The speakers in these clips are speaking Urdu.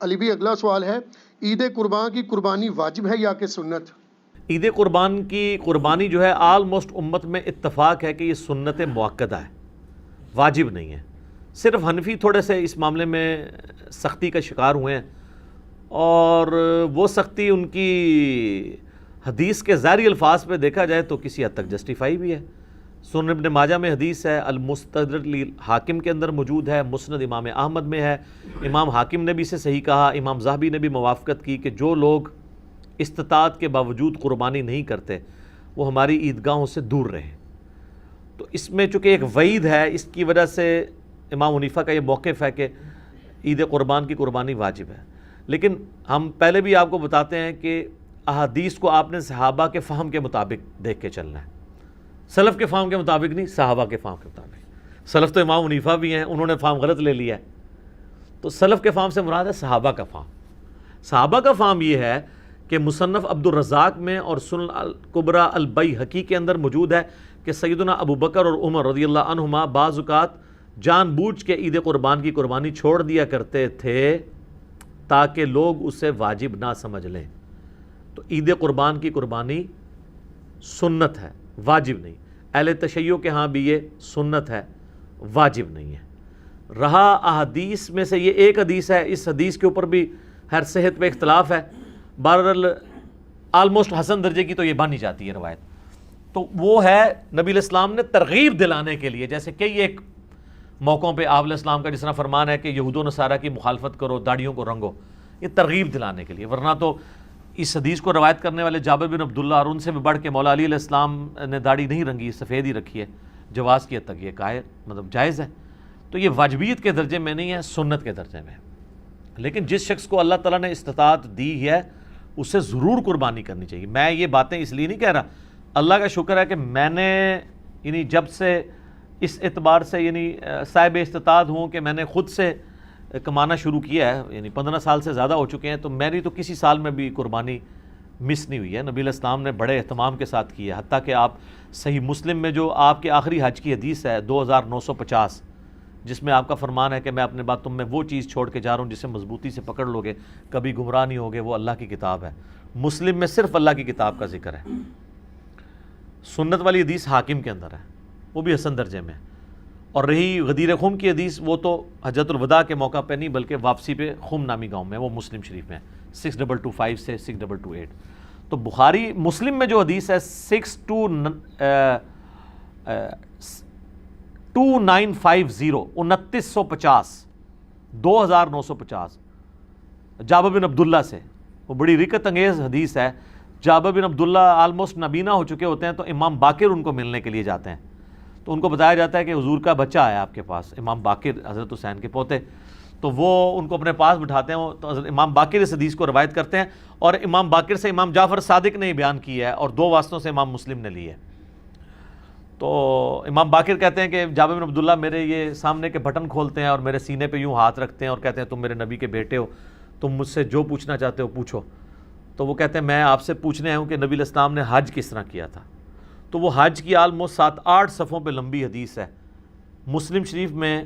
علی بھی اگلا سوال ہے، عید قربان کی قربانی واجب ہے یا کہ سنت؟ عید قربان کی قربانی جو ہے آلموسٹ امت میں اتفاق ہے کہ یہ سنت مؤکدہ ہے، واجب نہیں ہے۔ صرف حنفی تھوڑے سے اس معاملے میں سختی کا شکار ہوئے ہیں، اور وہ سختی ان کی حدیث کے ظاہری الفاظ پہ دیکھا جائے تو کسی حد تک جسٹیفائی بھی ہے۔ سنن ابن ماجہ میں حدیث ہے، المستدرک حاکم کے اندر موجود ہے، مسند امام احمد میں ہے، امام حاکم نے بھی اسے صحیح کہا، امام ذہبی نے بھی موافقت کی کہ جو لوگ استطاعت کے باوجود قربانی نہیں کرتے وہ ہماری عیدگاہوں سے دور رہیں۔ تو اس میں چونکہ ایک وعید ہے، اس کی وجہ سے امام حنیفہ کا یہ موقف ہے کہ عید قربان کی قربانی واجب ہے۔ لیکن ہم پہلے بھی آپ کو بتاتے ہیں کہ احادیث کو آپ نے صحابہ کے فہم کے مطابق دیکھ کے چلنا ہے، سلف کے فہم کے مطابق نہیں، صحابہ کے فہم کے مطابق۔ سلف تو امام حنیفہ بھی ہیں، انہوں نے فہم غلط لے لیا ہے، تو سلف کے فہم سے مراد ہے صحابہ کا فہم۔ صحابہ کا فہم یہ ہے کہ مصنف عبد الرزاق میں اور سنن الکبریٰ البیہقی کے اندر موجود ہے کہ سیدنا ابو بکر اور عمر رضی اللہ عنہما بعض اوقات جان بوجھ کے عید قربان کی قربانی چھوڑ دیا کرتے تھے تاکہ لوگ اسے واجب نہ سمجھ لیں۔ تو عید قربان کی قربانی سنت ہے، واجب نہیں۔ اہل تشیع کے ہاں بھی یہ سنت ہے، واجب نہیں ہے۔ رہا احادیث میں سے یہ ایک حدیث ہے، اس حدیث کے اوپر بھی ہر صحت پہ اختلاف ہے، بہرحال آلموسٹ حسن درجے کی تو یہ مانی جاتی ہے روایت۔ تو وہ ہے نبی علیہ السلام نے ترغیب دلانے کے لیے، جیسے کئی ایک موقعوں پہ آپ علیہ السلام کا جس طرح فرمان ہے کہ یہود و نصارہ کی مخالفت کرو، داڑھیوں کو رنگو، یہ ترغیب دلانے کے لیے۔ ورنہ تو اس حدیث کو روایت کرنے والے جابر بن عبداللہ اور ان سے بھی بڑھ کے مولا علی علیہ السلام نے داڑھی نہیں رنگی، سفید ہی رکھی ہے، جواز کی حد تک یہ جائز ہے۔ تو یہ واجبیت کے درجے میں نہیں ہے، سنت کے درجے میں۔ لیکن جس شخص کو اللہ تعالیٰ نے استطاعت دی ہے اسے ضرور قربانی کرنی چاہیے۔ میں یہ باتیں اس لیے نہیں کہہ رہا، اللہ کا شکر ہے کہ میں نے یعنی جب سے اس اعتبار سے یعنی صاحب استطاعت ہوں کہ میں نے خود سے کمانا شروع کیا ہے، یعنی 15 سال سے زیادہ ہو چکے ہیں، تو میری تو کسی سال میں بھی قربانی مس نہیں ہوئی ہے۔ نبی علیہ السلام نے بڑے اہتمام کے ساتھ کیا ہے، حتیٰ کہ آپ صحیح مسلم میں جو آپ کے آخری حج کی حدیث ہے 2950، جس میں آپ کا فرمان ہے کہ میں اپنے بعد تم میں وہ چیز چھوڑ کے جا رہا ہوں جسے مضبوطی سے پکڑ لوگے کبھی گمراہ نہیں ہوگے، وہ اللہ کی کتاب ہے۔ مسلم میں صرف اللہ کی کتاب کا ذکر ہے۔ سنت والی حدیث حاکم کے اندر ہے، وہ بھی حسن درجے میں ہے۔ اور رہی غدیر خم کی حدیث، وہ تو حجۃ الوداع کے موقع پہ نہیں بلکہ واپسی پہ خم نامی گاؤں میں، وہ مسلم شریف میں ہے 6225 سے 6228۔ تو بخاری مسلم میں جو حدیث ہے 2950 2950 2950 جابر بن عبداللہ سے، وہ بڑی رکت انگیز حدیث ہے۔ جابر بن عبداللہ آلموسٹ نابینا ہو چکے ہوتے ہیں، تو امام باقر ان کو ملنے کے لیے جاتے ہیں، تو ان کو بتایا جاتا ہے کہ حضور کا بچہ ہے آپ کے پاس، امام باقر حضرت حسین کے پوتے، تو وہ ان کو اپنے پاس بٹھاتے ہیں، تو حضرت امام باقر اس حدیث کو روایت کرتے ہیں، اور امام باقر سے امام جعفر صادق نے بیان کی ہے، اور 2 واسطوں سے امام مسلم نے لی ہے۔ تو امام باقر کہتے ہیں کہ جابر بن عبداللہ میرے یہ سامنے کے بٹن کھولتے ہیں اور میرے سینے پہ یوں ہاتھ رکھتے ہیں اور کہتے ہیں تم میرے نبی کے بیٹے ہو، تم مجھ سے جو پوچھنا چاہتے ہو پوچھو۔ تو وہ کہتے ہیں میں آپ سے پوچھنے آیا ہوں کہ نبی علیہ السلام نے حج کس طرح کیا تھا۔ تو وہ حج کی آلموسٹ 7-8 صفحوں پہ لمبی حدیث ہے، مسلم شریف میں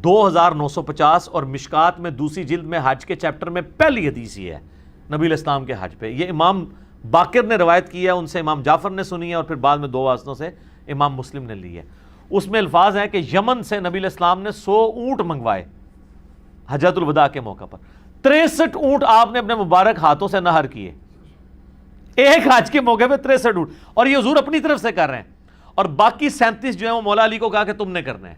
2950 اور مشکات میں دوسری جلد میں حج کے چیپٹر میں پہلی حدیث یہ ہے نبی علیہ السلام کے حج پہ۔ یہ امام باقر نے روایت کی ہے، ان سے امام جعفر نے سنی ہے، اور پھر بعد میں 2 واسطوں سے امام مسلم نے لی ہے۔ اس میں الفاظ ہیں کہ یمن سے نبی علیہ السلام نے 100 اونٹ منگوائے حجۃ الوداع کے موقع پر، 63 اونٹ آپ نے اپنے مبارک ہاتھوں سے نہر کیے ایک حج کے موقع پہ، 63 اونٹ، اور یہ حضور اپنی طرف سے کر رہے ہیں، اور باقی 37 جو ہیں وہ مولا علی کو کہا کہ تم نے کرنے ہیں۔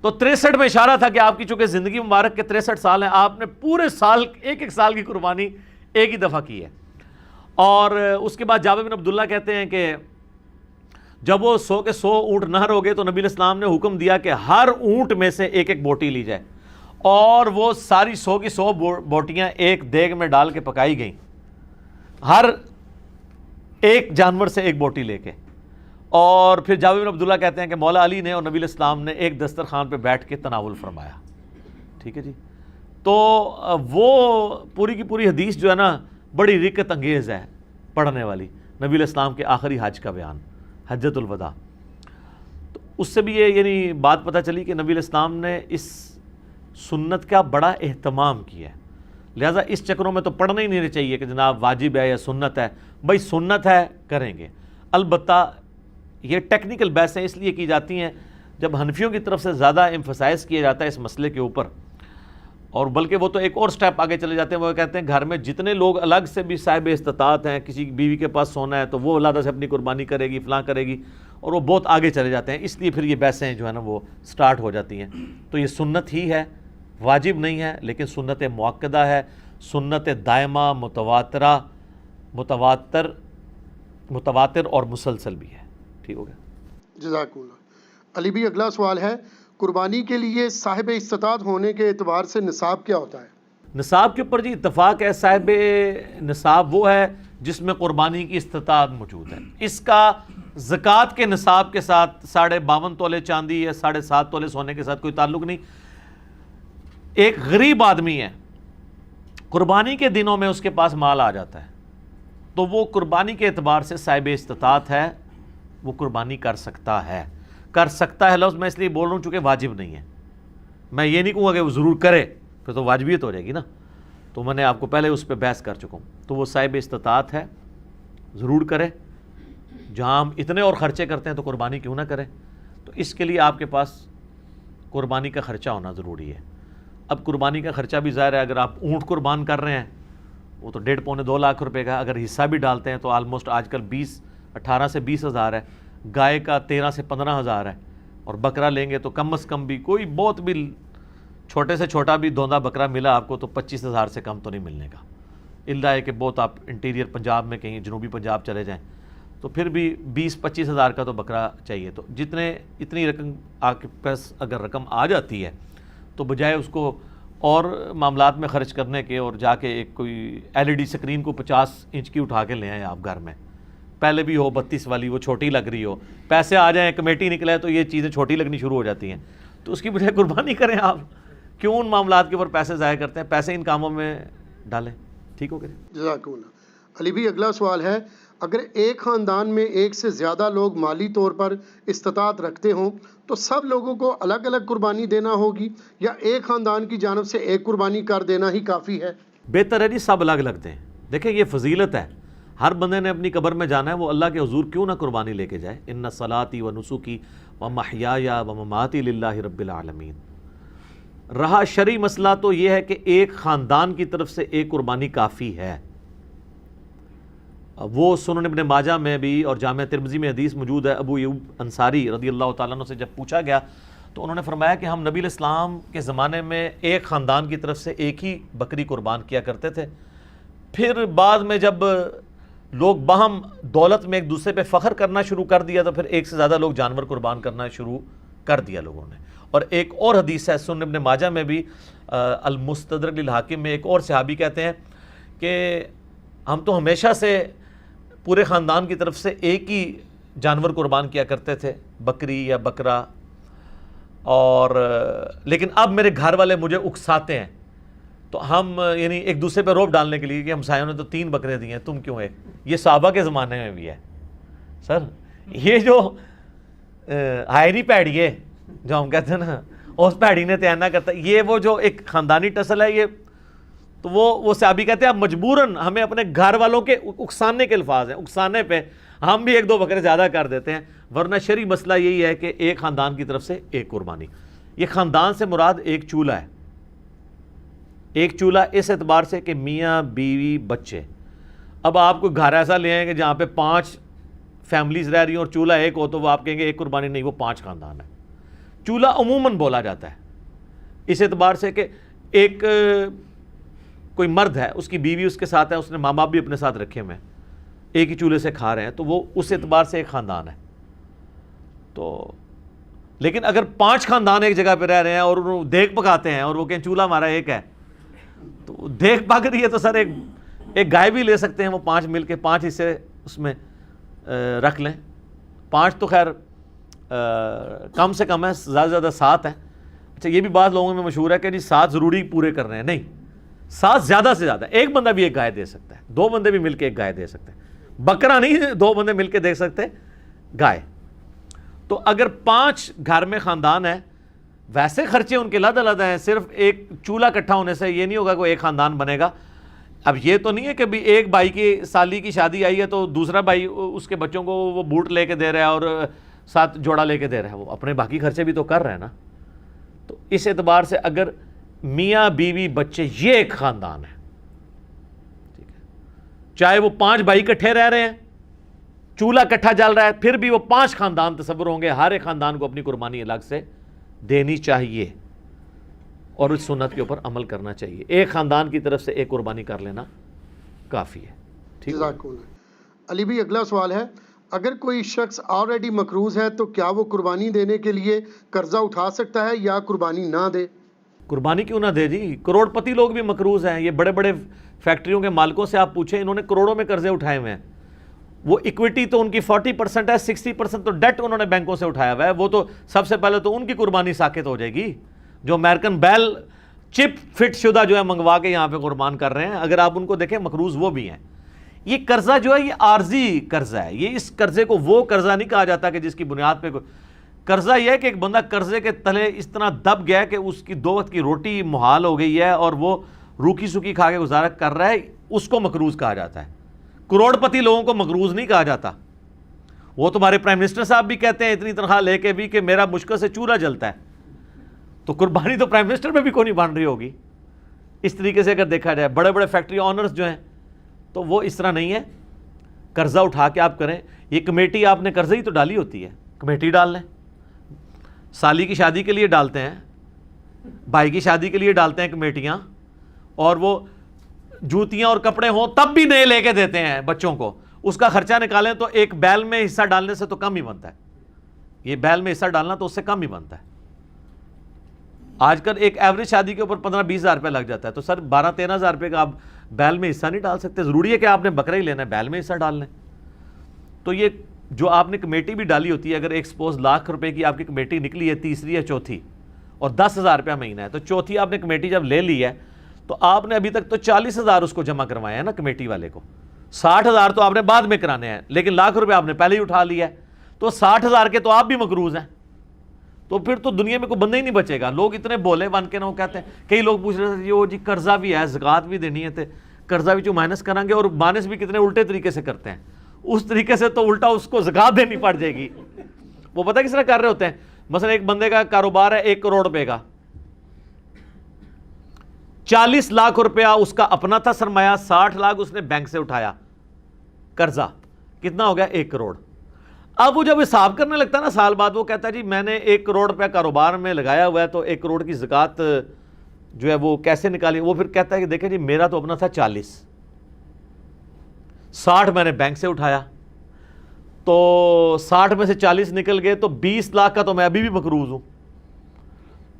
تو 63 میں اشارہ تھا کہ آپ کی چونکہ زندگی مبارک کے 63 سال ہیں، آپ نے پورے سال ایک سال کی قربانی ایک ہی دفعہ کی ہے۔ اور اس کے بعد جابر بن عبداللہ کہتے ہیں کہ جب وہ 100 کے 100 اونٹ نہر ہو گئے تو نبی علیہ السلام نے حکم دیا کہ ہر اونٹ میں سے ایک بوٹی لی جائے، اور وہ ساری 100 کی 100 بوٹیاں ایک دیگ میں ڈال کے پکائی گئیں، ہر ایک جانور سے ایک بوٹی لے کے۔ اور پھر جابر بن عبداللہ کہتے ہیں کہ مولا علی نے اور نبی علیہ السلام نے ایک دسترخوان پہ بیٹھ کے تناول فرمایا۔ ٹھیک ہے جی، تو وہ پوری کی پوری حدیث جو ہے نا بڑی رکت انگیز ہے پڑھنے والی، نبی علیہ السلام کے آخری حج کا بیان، حجۃ الوداع۔ تو اس سے بھی یہ یعنی بات پتہ چلی کہ نبی علیہ السلام نے اس سنت کا بڑا اہتمام کیا ہے. لہٰذا اس چکروں میں تو پڑھنا ہی نہیں چاہیے کہ جناب واجب ہے یا سنت ہے. بھائی سنت ہے کریں گے. البتہ یہ ٹیکنیکل بحثیں اس لیے کی جاتی ہیں جب حنفیوں کی طرف سے زیادہ ایمفسائز کیا جاتا ہے اس مسئلے کے اوپر, اور بلکہ وہ تو ایک اور سٹیپ آگے چلے جاتے ہیں. وہ کہتے ہیں گھر میں جتنے لوگ الگ سے بھی صاحب استطاعت ہیں, کسی بیوی کے پاس سونا ہے تو وہ علیحدہ سے اپنی قربانی کرے گی, فلاں کرے گی, اور وہ بہت آگے چلے جاتے ہیں. اس لیے پھر یہ بحثیں جو ہے نا وہ سٹارٹ ہو جاتی ہیں. تو یہ سنت ہی ہے, واجب نہیں ہے, لیکن سنت مؤکدہ ہے, سنت دائمہ, متواتر اور مسلسل بھی ہے. ٹھیک ہو گیا, جزاک اللہ. علی بھی اگلا سوال ہے, قربانی کے لیے صاحب استطاعت ہونے کے اعتبار سے نصاب کیا ہوتا ہے؟ نصاب کے اوپر جی اتفاق ہے. صاحب نصاب وہ ہے جس میں قربانی کی استطاعت موجود ہے. اس کا زکوٰۃ کے نصاب کے ساتھ 52.5 تولے چاندی یا 7.5 تولے سونے کے ساتھ کوئی تعلق نہیں. ایک غریب آدمی ہے, قربانی کے دنوں میں اس کے پاس مال آ جاتا ہے, تو وہ قربانی کے اعتبار سے صاحب استطاعت ہے, وہ قربانی کر سکتا ہے. کر سکتا ہے لفظ میں اس لیے بول رہا ہوں چونکہ واجب نہیں ہے. میں یہ نہیں کہوں گا کہ وہ ضرور کرے, پھر تو واجبیت ہو جائے گی نا. تو میں نے آپ کو پہلے اس پہ بحث کر چکا ہوں. تو وہ صاحب استطاعت ہے, ضرور کرے. جہاں ہم اتنے اور خرچے کرتے ہیں تو قربانی کیوں نہ کرے. تو اس کے لیے آپ کے پاس قربانی کا خرچہ ہونا ضروری ہے. اب قربانی کا خرچہ بھی ظاہر ہے, اگر آپ اونٹ قربان کر رہے ہیں وہ تو 1.5-2 لاکھ روپے کا, اگر حصہ بھی ڈالتے ہیں تو آلموسٹ آج کل 18 سے 20 ہزار ہے. گائے کا 13 سے 15 ہزار ہے, اور بکرا لیں گے تو کم از کم بھی کوئی بہت بھی چھوٹے سے چھوٹا بھی دوندا بکرا ملا آپ کو تو 25 ہزار سے کم تو نہیں ملنے کا. اللہ ہے کہ بہت آپ انٹیریئر پنجاب میں کہیں جنوبی پنجاب چلے جائیں تو پھر بھی 20-25 ہزار کا تو بکرا چاہیے. تو اتنی رقم آپ کے پاس اگر رقم آ جاتی ہے تو بجائے اس کو اور معاملات میں خرچ کرنے کے اور جا کے ایک کوئی LED سکرین کو 50 انچ کی اٹھا کے لے آئیں آپ گھر میں, پہلے بھی ہو 32 والی, وہ چھوٹی لگ رہی ہو, پیسے آ جائیں, کمیٹی نکلے تو یہ چیزیں چھوٹی لگنی شروع ہو جاتی ہیں. تو اس کی بجائے قربانی کریں. آپ کیوں ان معاملات کے اوپر پیسے ضائع کرتے ہیں؟ پیسے ان کاموں میں ڈالیں. ٹھیک ہو گیا, جزاک اللہ. علی بھی اگلا سوال ہے, اگر ایک خاندان میں ایک سے زیادہ لوگ مالی طور پر استطاعت رکھتے ہوں تو سب لوگوں کو الگ الگ قربانی دینا ہوگی یا ایک خاندان کی جانب سے ایک قربانی کر دینا ہی کافی ہے؟ بہتر ہے جی سب الگ الگ دیں. دیکھیں یہ فضیلت ہے, ہر بندے نے اپنی قبر میں جانا ہے, وہ اللہ کے حضور کیوں نہ قربانی لے کے جائے. ان صلاتی و نسکی و محیای و مماتی للہ رب العالمین. رہا شرعی مسئلہ تو یہ ہے کہ ایک خاندان کی طرف سے ایک قربانی کافی ہے. وہ سنن ابن ماجہ میں بھی اور جامع ترمذی میں حدیث موجود ہے. ابو ایوب انصاری رضی اللہ تعالیٰ عنہ سے جب پوچھا گیا تو انہوں نے فرمایا کہ ہم نبی علیہ السلام کے زمانے میں ایک خاندان کی طرف سے ایک ہی بکری قربان کیا کرتے تھے. پھر بعد میں جب لوگ باہم دولت میں ایک دوسرے پہ فخر کرنا شروع کر دیا تو پھر ایک سے زیادہ لوگ جانور قربان کرنا شروع کر دیا لوگوں نے. اور ایک اور حدیث ہے سنن ابن ماجہ میں بھی, المستدرک للحاکم میں, ایک اور صحابی کہتے ہیں کہ ہم تو ہمیشہ سے پورے خاندان کی طرف سے ایک ہی جانور قربان کیا کرتے تھے, بکری یا بکرا, اور لیکن اب میرے گھر والے مجھے اکساتے ہیں تو ہم یعنی ایک دوسرے پہ روب ڈالنے کے لیے کہ ہمسایوں نے تو 3 بکرے دیے ہیں, تم کیوں ایک. یہ صحابہ کے زمانے میں بھی ہے. سر یہ جو ہائری پیڑی ہے جو ہم کہتے ہیں نا, اس پیڑی نے تیار نہ کرتا, یہ وہ جو ایک خاندانی ٹسل ہے یہ. تو وہ صحابی کہتے ہیں اب مجبوراً ہمیں اپنے گھر والوں کے اکسانے کے الفاظ ہیں, اکسانے پہ ہم بھی 1-2 بکرے زیادہ کر دیتے ہیں, ورنہ شرعی مسئلہ یہی ہے کہ ایک خاندان کی طرف سے ایک قربانی. یہ خاندان سے مراد ایک چولہا ہے. ایک چولہا اس اعتبار سے کہ میاں بیوی بچے. اب آپ کو گھر ایسا لے آئیں کہ جہاں پہ 5 فیملیز رہ رہی ہیں اور چولہا ایک ہو تو وہ آپ کہیں گے ایک قربانی نہیں, وہ 5 خاندان ہے. چولہا عموماً بولا جاتا ہے اس اعتبار سے کہ ایک کوئی مرد ہے, اس کی بیوی اس کے ساتھ ہے, اس نے ماں باپ بھی اپنے ساتھ رکھے ہوئے ہیں, ایک ہی چولہے سے کھا رہے ہیں, تو وہ اس اعتبار سے ایک خاندان ہے. تو لیکن اگر 5 خاندان ایک جگہ پہ رہ رہے ہیں اور وہ دیگ پکاتے ہیں اور وہ کہیں چولہا ہمارا ایک ہے, تو دیگ پک رہی ہے تو سر ایک گائے بھی لے سکتے ہیں وہ 5 مل کے 5 حصے اس میں رکھ لیں. 5 تو خیر کم سے کم ہے, زیادہ سے زیادہ 7 ہے. اچھا یہ بھی بات لوگوں میں مشہور ہے کہ جی 7 ضروری پورے کر رہے ہیں, نہیں, 7 زیادہ سے زیادہ. ایک بندہ بھی ایک گائے دے سکتا ہے, 2 بندے بھی مل کے ایک گائے دے سکتے ہیں. بکرا نہیں, 2 بندے مل کے دے سکتے گائے. تو اگر 5 گھر میں خاندان ہے ویسے خرچے ان کے علیحدہ ہیں، صرف ایک چولہا اکٹھا ہونے سے یہ نہیں ہوگا کہ ایک خاندان بنے گا. اب یہ تو نہیں ہے کہ بھی ایک بھائی کی سالی کی شادی آئی ہے تو دوسرا بھائی اس کے بچوں کو وہ بوٹ لے کے دے رہا ہے اور ساتھ جوڑا لے کے دے رہا ہے، وہ اپنے باقی خرچے بھی تو کر رہے ہیں نا. تو اس اعتبار سے اگر میاں بیوی بچے یہ ایک خاندان ہے، ٹھیک ہے، چاہے وہ 5 بھائی اکٹھے رہ رہے ہیں، چولہا اکٹھا جل رہا ہے، پھر بھی وہ 5 خاندان تصور ہوں گے. ہر ایک خاندان کو اپنی قربانی الگ سے دینی چاہیے اور اس سنت کے اوپر عمل کرنا چاہیے. ایک خاندان کی طرف سے ایک قربانی کر لینا کافی ہے. ٹھیک ہے. علی بھائی اگلا سوال ہے، اگر کوئی شخص آلریڈی مقروض ہے تو کیا وہ قربانی دینے کے لیے قرضہ اٹھا سکتا ہے یا قربانی نہ دے؟ قربانی کیوں نہ دے جی، کروڑ پتی لوگ بھی مقروض ہیں. یہ بڑے بڑے فیکٹریوں کے مالکوں سے آپ پوچھیں، انہوں نے کروڑوں میں قرضے اٹھائے ہوئے ہیں. وہ ایکویٹی تو ان کی 40% ہے، 60% تو ڈیٹ انہوں نے بینکوں سے اٹھایا ہوا ہے. وہ تو سب سے پہلے تو ان کی قربانی ساقط ہو جائے گی جو امریکن بیل چپ فٹ شدہ جو ہے منگوا کے یہاں پہ قربان کر رہے ہیں. اگر آپ ان کو دیکھیں مقروض وہ بھی ہیں. یہ قرضہ جو ہے یہ عارضی قرضہ ہے. یہ اس قرضے کو وہ قرضہ نہیں کہا جاتا کہ جس کی بنیاد پہ قرضہ یہ ہے کہ ایک بندہ قرضے کے تلے اس طرح دب گیا کہ اس کی 2 وقت کی روٹی محال ہو گئی ہے اور وہ روکی سوکی کھا کے گزارا کر رہا ہے، اس کو مقروض کہا جاتا ہے. کروڑ پتی لوگوں کو مقروض نہیں کہا جاتا. وہ تمہارے پرائم منسٹر صاحب بھی کہتے ہیں اتنی تنخواہ لے کے بھی کہ میرا مشکل سے چولہا جلتا ہے. تو قربانی تو پرائم منسٹر میں بھی کوئی نہیں بن رہی ہوگی. اس طریقے سے اگر دیکھا جائے بڑے بڑے فیکٹری آنرز جو ہیں تو وہ اس طرح نہیں ہے. قرضہ اٹھا کے آپ کریں. یہ کمیٹی آپ نے قرضے ہی تو ڈالی ہوتی ہے، کمیٹی ڈال لیں. سالی کی شادی کے لیے ڈالتے ہیں، بھائی کی شادی کے لیے ڈالتے ہیں کمیٹیاں، اور وہ جوتیاں اور کپڑے ہوں تب بھی نئے لے کے دیتے ہیں بچوں کو. اس کا خرچہ نکالیں تو ایک بیل میں حصہ ڈالنے سے تو کم ہی بنتا ہے. یہ بیل میں حصہ ڈالنا تو اس سے کم ہی بنتا ہے. آج کل ایک ایوریج شادی کے اوپر 15-20 ہزار روپے لگ جاتا ہے. تو سر 12-13 ہزار روپے کا آپ بیل میں حصہ نہیں ڈال سکتے؟ ضروری ہے کہ آپ نے بکرا ہی لینا ہے، بیل میں حصہ ڈال لیں. تو یہ جو آپ نے کمیٹی بھی ڈالی ہوتی ہے، اگر ایک سپوز لاکھ روپے کی آپ کی کمیٹی نکلی ہے، تیسری یا چوتھی، اور 10,000 روپیہ مہینہ ہے، تو چوتھی آپ نے کمیٹی جب لے لی ہے تو آپ نے ابھی تک تو 40,000 اس کو جمع کروائے ہیں نا کمیٹی والے کو. 60,000 تو آپ نے بعد میں کرانے ہیں، لیکن لاکھ روپے آپ نے پہلے ہی اٹھا لیا ہے. تو 60,000 کے تو آپ بھی مقروض ہیں. تو پھر تو دنیا میں کوئی بندہ ہی نہیں بچے گا. لوگ اتنے بولے بن کے نہ وہ کہتے ہیں. کئی لوگ پوچھ رہے تھے جی قرضہ بھی ہے، زکوٰۃ بھی دینی ہے، قرضہ بھی جو مائنس کریں گے، اور مائنس بھی کتنے الٹے طریقے سے کرتے ہیں. اس طریقے سے تو الٹا اس کو زکوٰۃ دینی پڑ جائے گی. وہ پتہ کس طرح کر رہے ہوتے ہیں؟ مثلا ایک بندے کا کاروبار ہے 1 کروڑ روپے کا، 40 لاکھ روپیہ اس کا اپنا تھا سرمایہ، 60 لاکھ اس نے بینک سے اٹھایا قرضہ. کتنا ہو گیا؟ 1 کروڑ. اب وہ جب حساب کرنے لگتا ہے نا سال بعد، وہ کہتا ہے جی میں نے 1 کروڑ روپیہ کاروبار میں لگایا ہوا ہے، تو 1 کروڑ کی زکوٰۃ جو ہے وہ کیسے نکالی؟ وہ پھر کہتا ہے کہ دیکھیں جی میرا تو اپنا تھا 40، 60 میں نے بینک سے اٹھایا، تو 60 میں سے 40 نکل گئے، تو 20 لاکھ کا تو میں ابھی بھی مقروض ہوں.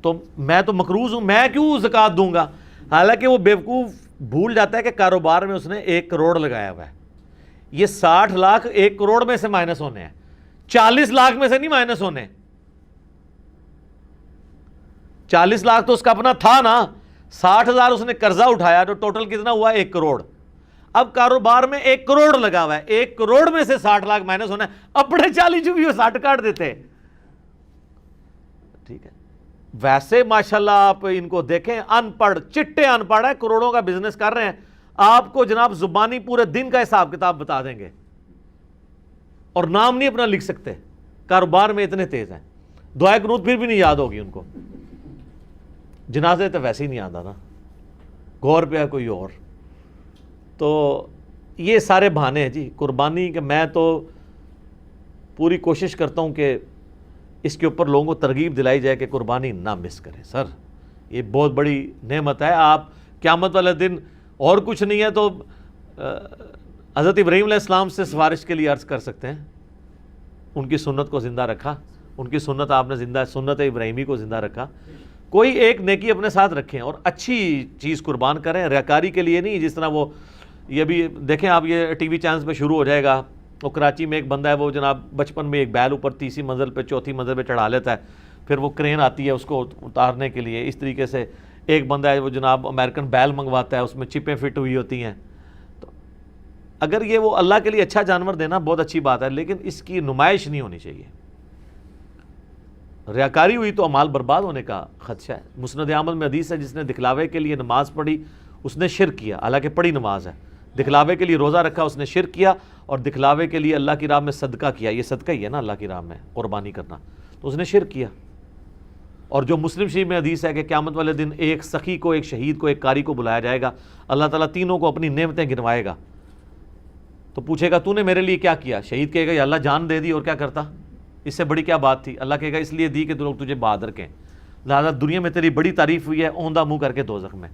تو میں تو مقروض ہوں، میں کیوں زکوٰۃ دوں گا؟ حالانکہ وہ بیوقوف بھول جاتا ہے کہ کاروبار میں اس نے 1 کروڑ لگایا ہوا ہے. یہ 60 لاکھ 1 کروڑ میں سے مائنس ہونے ہیں، 40 لاکھ میں سے نہیں مائنس ہونے. 40 لاکھ تو اس کا اپنا تھا نا، 60,000 اس نے قرضہ اٹھایا، تو ٹوٹل کتنا ہوا؟ 1 کروڑ. اب کاروبار میں 1 کروڑ لگا ہوا ہے، 1 کروڑ میں سے 60 لاکھ مائنس ہونا ہے. اپنے 40 جو بھی وہ 60 کاٹ دیتے. ٹھیک ہے. ویسے ماشاءاللہ آپ ان کو دیکھیں، ان پڑھ چٹے ان پڑھ ہے، کروڑوں کا بزنس کر رہے ہیں. آپ کو جناب زبانی پورے دن کا حساب کتاب بتا دیں گے، اور نام نہیں اپنا لکھ سکتے. کاروبار میں اتنے تیز ہیں. دعائے قنوت پھر بھی نہیں یاد ہوگی ان کو. جنازے تو ویسے ہی نہیں آتا نا، غور پہ ہے کوئی اور. تو یہ سارے بہانے ہیں جی قربانی کے. میں تو پوری کوشش کرتا ہوں کہ اس کے اوپر لوگوں کو ترغیب دلائی جائے کہ قربانی نہ مس کریں. سر یہ بہت بڑی نعمت ہے. آپ قیامت والے دن اور کچھ نہیں ہے تو حضرت ابراہیم علیہ السلام سے سفارش کے لیے عرض کر سکتے ہیں. ان کی سنت کو زندہ رکھا، ان کی سنت آپ نے زندہ، سنت ابراہیمی کو زندہ رکھا. کوئی ایک نیکی اپنے ساتھ رکھیں اور اچھی چیز قربان کریں، ریاکاری کے لیے نہیں. جس طرح وہ یہ بھی دیکھیں آپ، یہ ٹی وی چینلز پہ شروع ہو جائے گا. وہ کراچی میں ایک بندہ ہے، وہ جناب بچپن میں ایک بیل اوپر 30 منزل پہ 4تھی منزل پہ چڑھا لیتا ہے، پھر وہ کرین آتی ہے اس کو اتارنے کے لیے. اس طریقے سے ایک بندہ ہے وہ جناب امریکن بیل منگواتا ہے، اس میں چپیں فٹ ہوئی ہوتی ہیں. تو اگر یہ وہ اللہ کے لیے اچھا جانور دینا بہت اچھی بات ہے، لیکن اس کی نمائش نہیں ہونی چاہیے. ریاکاری ہوئی تو اعمال برباد ہونے کا خدشہ ہے۔ مسند احمد میں حدیث ہے جس نے دکھلاوے کے لیے نماز پڑھی اس نے شرک کیا، حالانکہ پڑھی نماز ہے، دکھلاوے کے لیے روزہ رکھا اس نے شرک کیا، اور دکھلاوے کے لیے اللہ کی راہ میں صدقہ کیا، یہ صدقہ ہی ہے نا اللہ کی راہ میں قربانی کرنا، تو اس نے شرک کیا۔ اور جو مسلم شریف میں حدیث ہے کہ قیامت والے دن ایک سخی کو، ایک شہید کو، ایک قاری کو بلایا جائے گا، اللہ تعالیٰ تینوں کو اپنی نعمتیں گنوائے گا، تو پوچھے گا تو نے میرے لیے کیا کیا؟ شہید کہے گا یا اللہ جان دے دی اور کیا کرتا، اس سے بڑی کیا بات تھی؟ اللہ کہے گا اس لیے دی کہ لوگ تجھے بہادر کہیں، لہٰذا دنیا میں تیری بڑی تعریف ہوئی ہے، اوندھا منہ کر کے دوزخ میں۔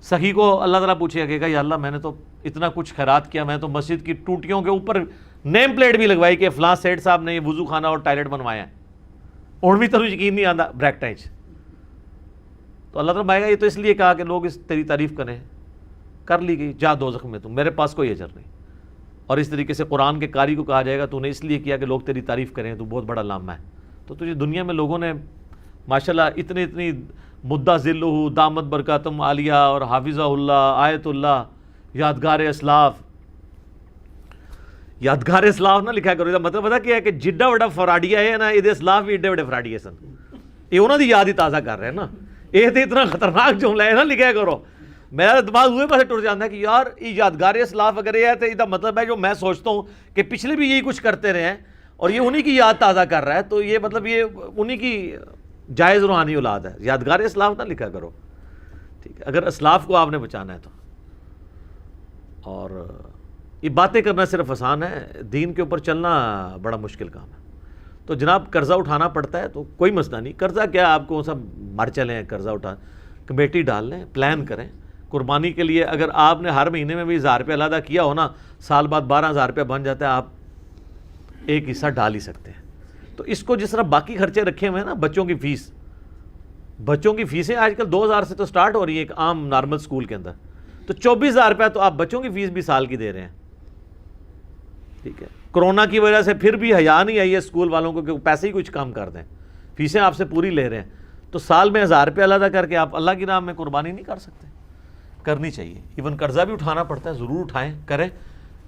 سخی کو اللہ تعالیٰ پوچھے گا، کہے گا یا اللہ میں نے تو اتنا کچھ خیرات کیا، میں تو مسجد کی ٹوٹیوں کے اوپر نیم پلیٹ بھی لگوائی کہ فلاں سیٹ صاحب نے یہ وضو خانہ اور ٹائلٹ بنوایا ہے، اور بھی تو یقین نہیں آتا بریکٹائچ، تو اللہ تعالیٰ مائے گا یہ تو اس لیے کہا کہ لوگ اس تیری تعریف کریں، کر لی گئی، جا دوزخ میں تم، میرے پاس کوئی اجر نہیں۔ اور اس طریقے سے قرآن کے قاری کو کہا جائے گا تو نے اس لیے کیا کہ لوگ تیری تعریف کریں، تو بہت بڑا لامہ ہے۔ تو تجھے دنیا میں لوگوں نے ماشاءاللہ اتنی مدہ ذلہ دامت برکاتم عالیہ اور حافظہ اللہ، آیت اللہ، یادگار اسلاف نہ لکھا کرو، مطلب پتا کیا ہے کہ جڈا وڈا فراڈیا ہے نا، یہ اسلاف بھی ایڈے وڈے فراڈیے سن، یہ انہوں دی یاد ہی تازہ کر رہے ہیں نا، یہ تو اتنا خطرناک جملہ ہے نا لکھا کرو۔ میرا دماغ ہوئے پاسے ٹوٹ جاتا ہے کہ یار یہ یادگار اسلاف اگر یہ ہے تو یہ مطلب ہے جو میں سوچتا ہوں کہ پچھلے بھی یہی کچھ کرتے رہے ہیں اور یہ انہی کی یاد تازہ کر رہا ہے، تو یہ مطلب یہ انہی کی جائز روحانی اولاد ہے۔ یادگار اسلاف نہ لکھا کرو، ٹھیک ہے، اگر اسلاف کو آپ نے بچانا ہے تو۔ اور یہ باتیں کرنا صرف آسان ہے، دین کے اوپر چلنا بڑا مشکل کام ہے۔ تو جناب قرضہ اٹھانا پڑتا ہے تو کوئی مسئلہ نہیں، قرضہ کیا آپ کو سب مر چلیں قرضہ اٹھا، کمیٹی ڈال لیں، پلان کریں قربانی کے لیے۔ اگر آپ نے ہر مہینے میں بھی 1000 روپے علیحدہ کیا ہو نا، سال بعد 12000 روپے بن جاتا ہے، آپ ایک حصہ ڈال ہی سکتے ہیں۔ تو اس کو جس طرح باقی خرچے رکھے ہوئے ہیں نا، بچوں کی فیسیں آج کل 2000 سے تو سٹارٹ ہو رہی ہیں ایک عام نارمل سکول کے اندر، تو 24000 روپے تو آپ بچوں کی فیس بھی سال کی دے رہے ہیں، ٹھیک ہے۔ کرونا کی وجہ سے پھر بھی حیا نہیں آئی ہے اسکول والوں کو کہ پیسے ہی کچھ کم کر دیں، فیسیں آپ سے پوری لے رہے ہیں، تو سال میں 1000 روپے علیحدہ کر کے آپ اللہ کی راہ میں قربانی نہیں کر سکتے؟ کرنی چاہیے۔ ایون قرضہ بھی اٹھانا پڑتا ہے، ضرور اٹھائیں، کریں،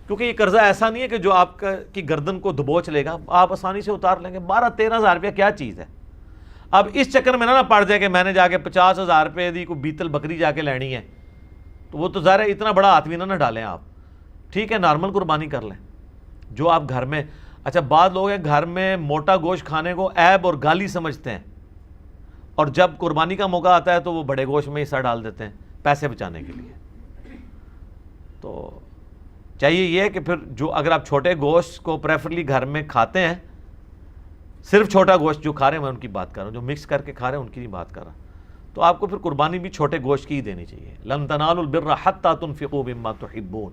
کیونکہ یہ قرضہ ایسا نہیں ہے کہ جو آپ کی گردن کو دبوچ لے گا، آپ آسانی سے اتار لیں گے۔ 12-13 روپیہ کیا چیز ہے؟ اب اس چکر میں نہ پڑ جائے کہ میں نے جا کے 50,000 روپے دی کوئی بیتل بکری جا کے لینی ہے، تو وہ تو ظاہر ہے اتنا بڑا ہاتھ بھی نہ ڈالیں آپ، ٹھیک ہے، نارمل قربانی کر لیں جو آپ گھر میں۔ اچھا بعض لوگ ہیں گھر میں موٹا گوشت کھانے کو عیب اور گالی سمجھتے ہیں، اور جب قربانی کا موقع آتا ہے تو وہ بڑے گوشت میں حصہ ڈال دیتے ہیں پیسے بچانے کے لیے۔ تو چاہیے یہ ہے کہ پھر جو اگر آپ چھوٹے گوشت کو پریفرلی گھر میں کھاتے ہیں، صرف چھوٹا گوشت جو کھا رہے ہیں، میں ان کی بات کر رہا ہوں، جو مکس کر کے کھا رہے ہیں ان کی نہیں بات کر رہا، تو آپ کو پھر قربانی بھی چھوٹے گوشت کی ہی دینی چاہیے۔ لن تنالوا البر حتی تنفقوا مما تحبون،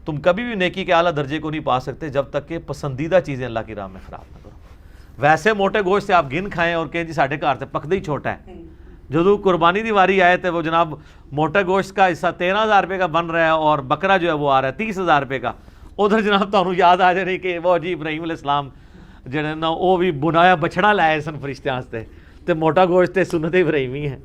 تم کبھی بھی نیکی کے اعلیٰ درجے کو نہیں پا سکتے جب تک کہ پسندیدہ چیزیں اللہ کی راہ میں خراب نہ کرو۔ ویسے موٹے گوشت سے آپ گن کھائیں اور کہیں جی ساڑھے گھر سے پکدے ہی چھوٹا ہے، جو قربانی دی واری آئے تھے وہ جناب موٹا گوشت کا حصہ 13,000 روپے کا بن رہا ہے اور بکرا جو ہے وہ آ رہا ہے 30,000 روپے کا، ادھر جناب تو یاد آ جائے کہ وہ جی ابراہیم علیہ السلام جڑے نا وہ بھی بنایا بچڑا لائے سن فرشتے واسطے، تے موٹا گوشت تے سنت ابراہیمی ہے،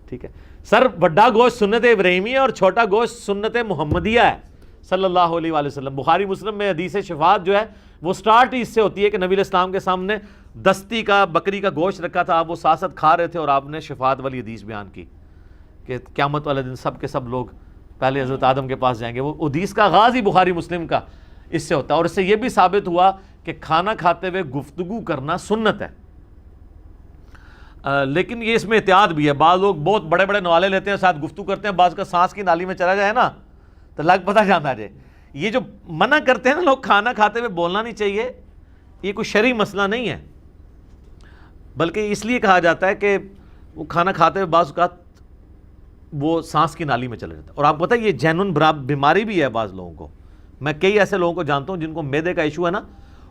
ٹھیک ہے سر، بڑا گوشت سنت ابراہیمی ہے اور چھوٹا گوشت سنت محمدیہ ہے صلی اللہ علیہ وآلہ وسلم۔ بخاری مسلم میں حدیث شفاعت جو ہے وہ سٹارٹ ہی اس سے ہوتی ہے کہ نبی علیہ السلام کے سامنے دستی کا بکری کا گوشت رکھا تھا، آپ وہ ساتھ ساتھ کھا رہے تھے اور آپ نے شفاعت والی حدیث بیان کی کہ قیامت والے دن سب کے سب لوگ پہلے حضرت آدم کے پاس جائیں گے۔ وہ حدیث کا آغاز ہی بخاری مسلم کا اس سے ہوتا ہے، اور اس سے یہ بھی ثابت ہوا کہ کھانا کھاتے ہوئے گفتگو کرنا سنت ہے، لیکن یہ اس میں احتیاط بھی ہے۔ بعض لوگ بہت بڑے بڑے نوالے لیتے ہیں، ساتھ گفتگو کرتے ہیں، بعض کا سانس کی نالی میں چلا جائے نا تو لگ پتہ جانا جائے۔ یہ جو منع کرتے ہیں نا لوگ کھانا کھاتے ہوئے بولنا نہیں چاہیے، یہ کوئی شرعی مسئلہ نہیں ہے، بلکہ اس لیے کہا جاتا ہے کہ وہ کھانا کھاتے ہوئے بعض اوقات وہ سانس کی نالی میں چلا جاتا ہے، اور آپ کو پتہ ہے یہ جینون بیماری بھی ہے بعض لوگوں کو۔ میں کئی ایسے لوگوں کو جانتا ہوں جن کو معدے کا ایشو ہے نا،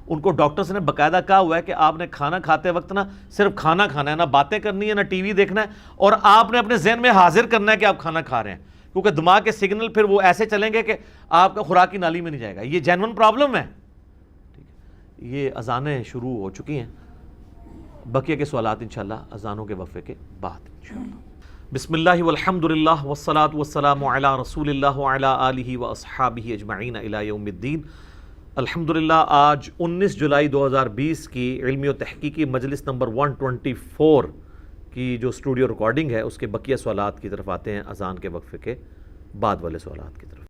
ان کو ڈاکٹرز نے باقاعدہ کہا ہوا ہے کہ آپ نے کھانا کھاتے وقت نا صرف کھانا کھانا ہے، نہ باتیں کرنی ہے، نہ ٹی وی دیکھنا ہے، اور آپ نے اپنے ذہن میں حاضر کرنا ہے کہ آپ کھانا کھا رہے ہیں، کیونکہ دماغ کے سگنل پھر وہ ایسے چلیں گے کہ آپ کا خوراک کی نالی میں نہیں جائے گا۔ یہ جینون پرابلم ہے، ٹھیک ہے۔ یہ اذانیں شروع ہو چکی ہیں، بقیہ کے سوالات انشاءاللہ اذانوں کے وقفے کے بعد انشاءاللہ۔ بسم اللہ والحمد للہ والصلاة والسلام علی رسول اللہ وعلی آلہ واصحابہ اجمعین الی یوم الدین، الحمدللہ آج 19 جولائی 2020 کی علمی و تحقیقی مجلس نمبر 124 کی جو اسٹوڈیو ریکارڈنگ ہے اس کے بقیہ سوالات کی طرف آتے ہیں اذان کے وقفے کے بعد والے سوالات کی طرف.